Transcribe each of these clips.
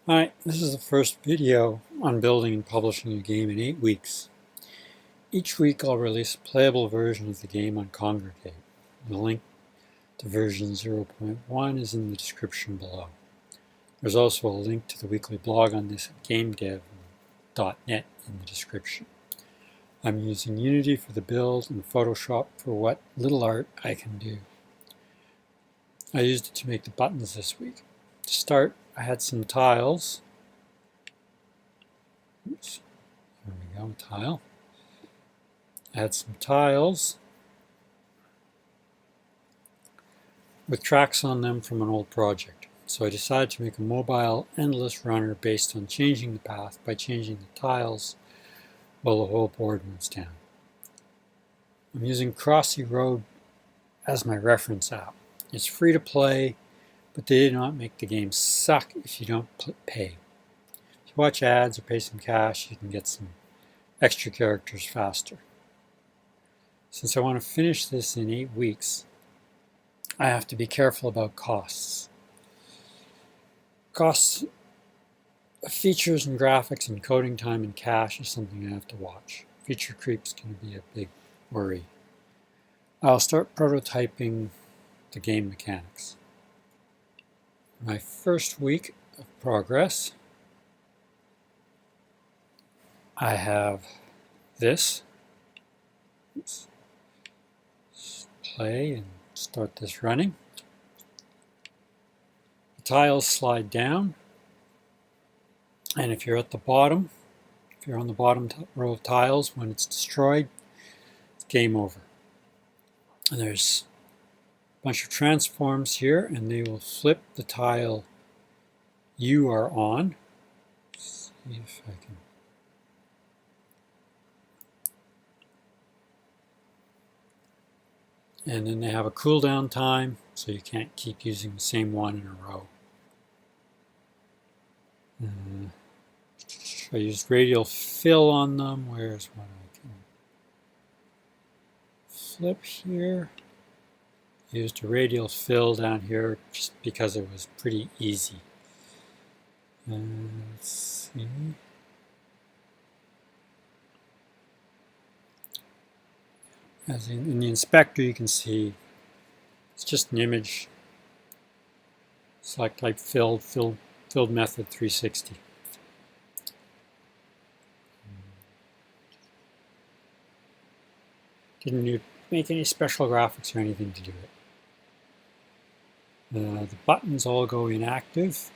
Hi, this is the first video on building and publishing a game in 8 weeks. Each week I'll release a playable version of the game on Congregate. The link to version 0.1 is in the description below. There's also a link to the weekly blog on this at gamedev.net in the description. I'm using Unity for the build and Photoshop for what little art I can do. I used it to make the buttons this week. To start, I had some tiles. Oops. There we go, tile. I had some tiles with tracks on them from an old project. So I decided to make a mobile endless runner based on changing the path by changing the tiles while the whole board moves down. I'm using Crossy Road as my reference app. It's free to play, but they did not make the game suck if you don't pay. If you watch ads or pay some cash, you can get some extra characters faster. Since I want to finish this in 8 weeks, I have to be careful about costs. Costs of features and graphics and coding time and cash is something I have to watch. Feature creep's going to be a big worry. I'll start prototyping the game mechanics. My first week of progress, I have this. Oops. Play and start this running. The tiles slide down, and if you're at the bottom, if you're on the bottom row of tiles, when it's destroyed, it's game over. And there's a bunch of transforms here, and they will flip the tile you are on. Let's see if I can. And then they have a cooldown time, so you can't keep using the same one in a row. I used radial fill on them. Where's one I can flip here? Used a radial fill down here just because it was pretty easy. Let's see. As in the inspector, you can see it's just an image. Select type filled method 360. Didn't make any special graphics or anything to do it. The buttons all go inactive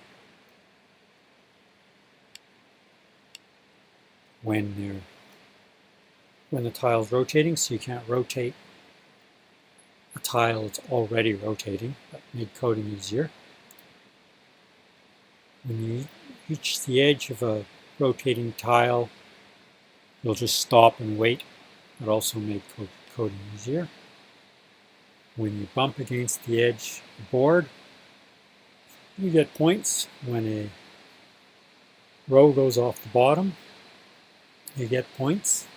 when the tile's rotating, so you can't rotate a tile that's already rotating. That made coding easier. When you reach the edge of a rotating tile, you'll just stop and wait. That also made coding easier. When you bump against the edge of the board, you get points. When a row goes off the bottom, you get points.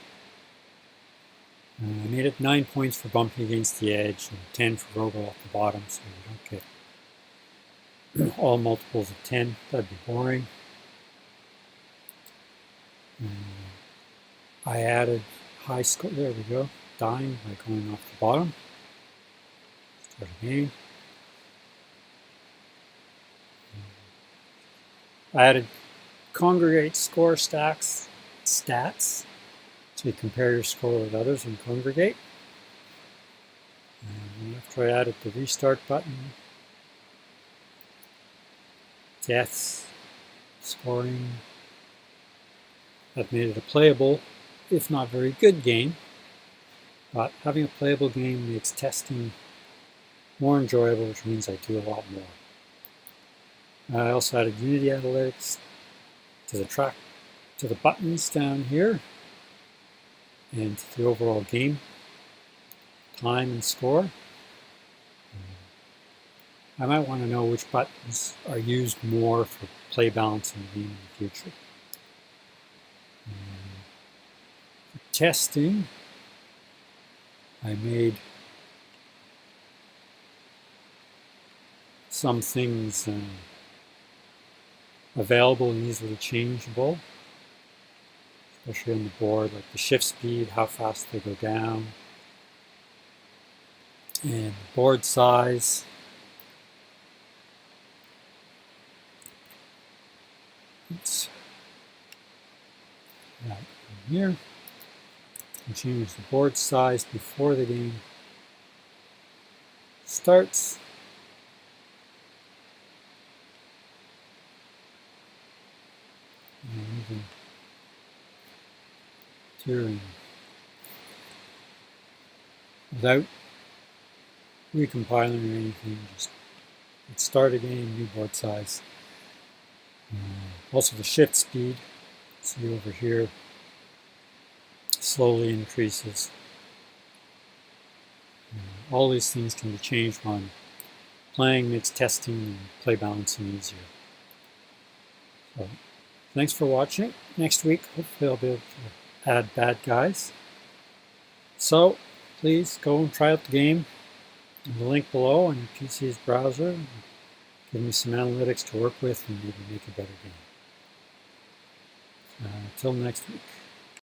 I made it 9 points for bumping against the edge and 10 for row go off the bottom, so you don't get all multiples of 10. That'd be boring. I added high score. There we go. Dying by going off the bottom. Start again. I added Congregate score stats, so you compare your score with others in Congregate. And after I added the restart button, deaths, scoring, that made it a playable, if not very good game. But having a playable game makes testing more enjoyable, which means I do a lot more. I also added Unity Analytics to the buttons down here, and to the overall game time and score. I might want to know which buttons are used more for play balance in the game in the future. For testing, I made some things available and easily changeable, especially on the board, like the shift speed, how fast they go down, and board size. Oops. That here. You change the board size before the game starts. And even during, without recompiling or anything, just hit start again, new board size. Also the shift speed, see over here, slowly increases. All these things can be changed while playing, makes testing and play balancing easier. So, thanks for watching. Next week, hopefully I'll be able to add bad guys. So, please go and try out the game in the link below on your PC's browser. Give me some analytics to work with and maybe make a better game. Until next week.